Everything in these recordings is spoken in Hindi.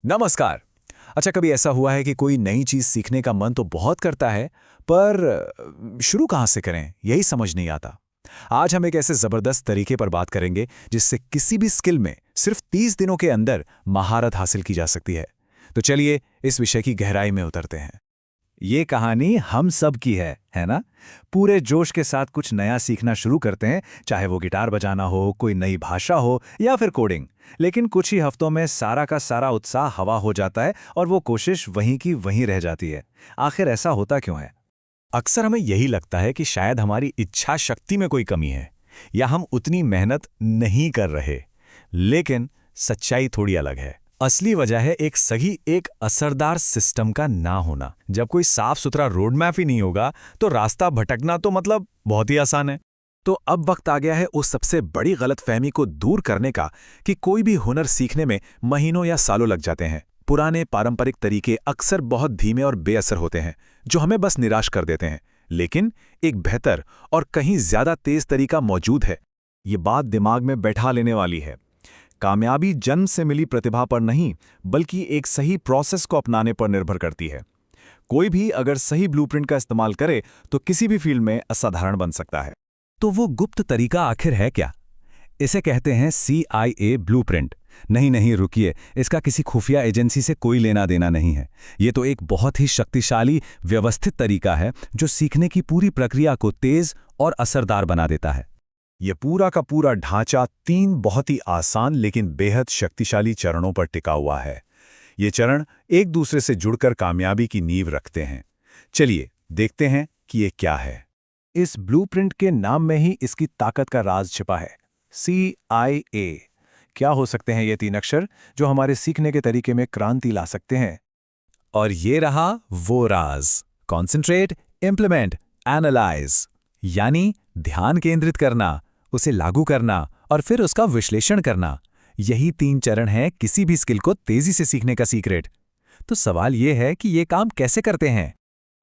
नमस्कार। अच्छा, कभी ऐसा हुआ है कि कोई नई चीज सीखने का मन तो बहुत करता है, पर शुरू कहाँ से करें यही समझ नहीं आता। आज हम एक ऐसे जबरदस्त तरीके पर बात करेंगे जिससे किसी भी स्किल में सिर्फ 30 दिनों के अंदर महारत हासिल की जा सकती है। तो चलिए इस विषय की गहराई में उतरते हैं। ये कहानी हम सब की है ना? पूरे जोश के साथ कुछ नया सीखना शुरू करते हैं, चाहे वो गिटार बजाना हो, कोई नई भाषा हो या फिर कोडिंग। लेकिन कुछ ही हफ्तों में सारा का सारा उत्साह हवा हो जाता है और वो कोशिश वहीं की वहीं रह जाती है। आखिर ऐसा होता क्यों है? अक्सर हमें यही लगता है कि शायद हमारी इच्छा शक्ति में कोई कमी है या हम उतनी मेहनत नहीं कर रहे। लेकिन सच्चाई थोड़ी अलग है। असली वजह है एक असरदार सिस्टम का ना होना। जब कोई साफ सुथरा रोड मैप ही नहीं होगा तो रास्ता भटकना तो मतलब बहुत ही आसान है। तो अब वक्त आ गया है उस सबसे बड़ी गलतफहमी को दूर करने का कि कोई भी हुनर सीखने में महीनों या सालों लग जाते हैं। पुराने पारंपरिक तरीके अक्सर बहुत धीमे और बेअसर होते हैं, जो हमें बस निराश कर देते हैं। लेकिन एक बेहतर और कहीं ज्यादा तेज तरीका मौजूद है। ये बात दिमाग में बैठा लेने वाली है। कामयाबी जन्म से मिली प्रतिभा पर नहीं, बल्कि एक सही प्रोसेस को अपनाने पर निर्भर करती है। कोई भी अगर सही ब्लूप्रिंट का इस्तेमाल करे तो किसी भी फील्ड में असाधारण बन सकता है। तो वो गुप्त तरीका आखिर है क्या? इसे कहते हैं CIA ब्लूप्रिंट। नहीं नहीं, रुकिए, इसका किसी खुफिया एजेंसी से कोई लेना देना नहीं है। ये तो एक बहुत ही शक्तिशाली, व्यवस्थित तरीका है जो सीखने की पूरी प्रक्रिया को तेज और असरदार बना देता है। यह पूरा का पूरा ढांचा 3 बहुत ही आसान लेकिन बेहद शक्तिशाली चरणों पर टिका हुआ है। ये चरण एक दूसरे से जुड़कर कामयाबी की नींव रखते हैं। चलिए देखते हैं कि ये क्या है। इस ब्लूप्रिंट के नाम में ही इसकी ताकत का राज छिपा है। CIA। क्या हो सकते हैं ये 3 अक्षर जो हमारे सीखने के तरीके में क्रांति ला सकते हैं? और ये रहा वो राज। Concentrate, implement, analyse. यानी ध्यान केंद्रित करना, उसे लागू करना और फिर उसका विश्लेषण करना। यही 3 चरण हैं किसी भी स्किल को तेजी से सीखने का सीक्रेट। तो सवाल यह है कि ये काम कैसे करते हैं?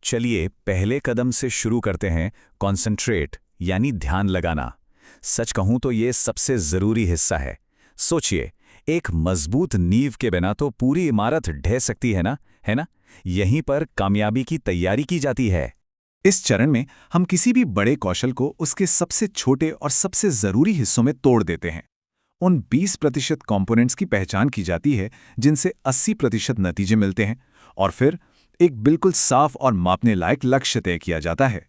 चलिए पहले कदम से शुरू करते हैं। कॉन्सेंट्रेट यानी ध्यान लगाना। सच कहूं तो ये सबसे जरूरी हिस्सा है। सोचिए, एक मजबूत नींव के बिना तो पूरी इमारत ढह सकती है ना? यहीं पर कामयाबी की तैयारी की जाती है। इस चरण में हम किसी भी बड़े कौशल को उसके सबसे छोटे और सबसे जरूरी हिस्सों में तोड़ देते हैं। उन 20% कंपोनेंट्स की पहचान की जाती है जिनसे 80% नतीजे मिलते हैं, और फिर एक बिल्कुल साफ और मापने लायक लक्ष्य तय किया जाता है।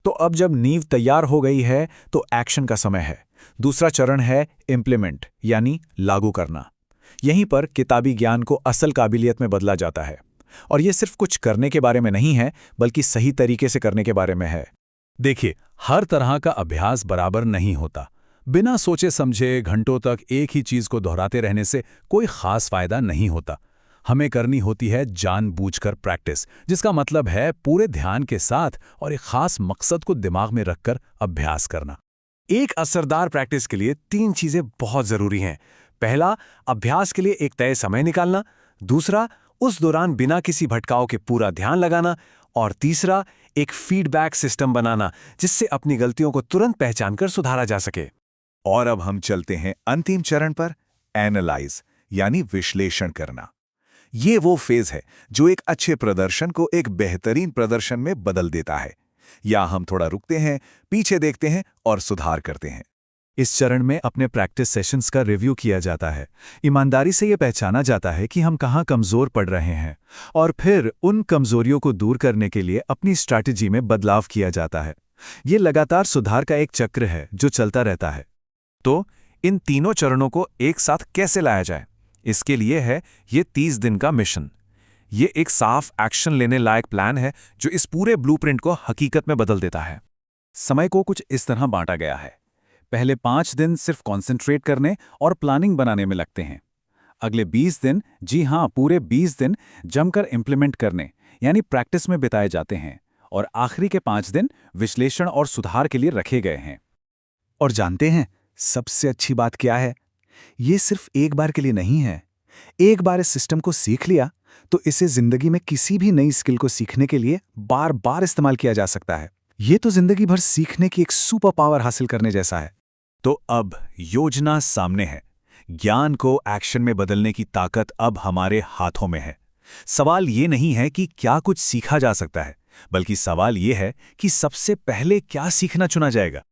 तो अब जब नींव तैयार हो गई है तो एक्शन का समय है। दूसरा चरण है इम्प्लीमेंट यानी लागू करना। यहीं पर किताबी ज्ञान को असल काबिलियत में बदला जाता है। और ये सिर्फ कुछ करने के बारे में नहीं है, बल्कि सही तरीके से करने के बारे में है। देखिए, हर तरह का अभ्यास बराबर नहीं होता। बिना सोचे समझे घंटों तक एक ही चीज को दोहराते रहने से कोई खास फायदा नहीं होता। हमें करनी होती है जानबूझकर प्रैक्टिस, जिसका मतलब है पूरे ध्यान के साथ और एक खास मकसद को दिमाग में रखकर अभ्यास करना। एक असरदार प्रैक्टिस के लिए 3 चीजें बहुत जरूरी हैं। पहला, अभ्यास के लिए एक तय समय निकालना। दूसरा, उस दौरान बिना किसी भटकाव के पूरा ध्यान लगाना। और तीसरा, एक फीडबैक सिस्टम बनाना जिससे अपनी गलतियों को तुरंत पहचानकर सुधारा जा सके। और अब हम चलते हैं अंतिम चरण पर, एनालाइज यानी विश्लेषण करना। ये वो फेज है जो एक अच्छे प्रदर्शन को एक बेहतरीन प्रदर्शन में बदल देता है। या हम थोड़ा रुकते हैं, पीछे देखते हैं और सुधार करते हैं। इस चरण में अपने प्रैक्टिस सेशंस का रिव्यू किया जाता है। ईमानदारी से यह पहचाना जाता है कि हम कहाँ कमजोर पड़ रहे हैं, और फिर उन कमजोरियों को दूर करने के लिए अपनी स्ट्रैटेजी में बदलाव किया जाता है। ये लगातार सुधार का एक चक्र है जो चलता रहता है। तो इन तीनों चरणों को एक साथ कैसे लाया जाए? इसके लिए है ये 30 दिन का मिशन। ये एक साफ एक्शन लेने लायक प्लान है जो इस पूरे ब्लूप्रिंट को हकीकत में बदल देता है। समय को कुछ इस तरह बांटा गया है। पहले 5 दिन सिर्फ कॉन्सेंट्रेट करने और प्लानिंग बनाने में लगते हैं। अगले 20 दिन, जी हाँ, पूरे 20 दिन जमकर इंप्लीमेंट करने यानी प्रैक्टिस में बिताए जाते हैं। और आखिरी के 5 दिन विश्लेषण और सुधार के लिए रखे गए हैं। और जानते हैं सबसे अच्छी बात क्या है? ये सिर्फ एक बार के लिए नहीं है। एक बार इस सिस्टम को सीख लिया तो इसे जिंदगी में किसी भी नई स्किल को सीखने के लिए बार बार इस्तेमाल किया जा सकता है। ये तो जिंदगी भर सीखने की एक सुपर पावर हासिल करने जैसा है। तो अब योजना सामने है। ज्ञान को एक्शन में बदलने की ताकत अब हमारे हाथों में है। सवाल ये नहीं है कि क्या कुछ सीखा जा सकता है, बल्कि सवाल ये है कि सबसे पहले क्या सीखना चुना जाएगा।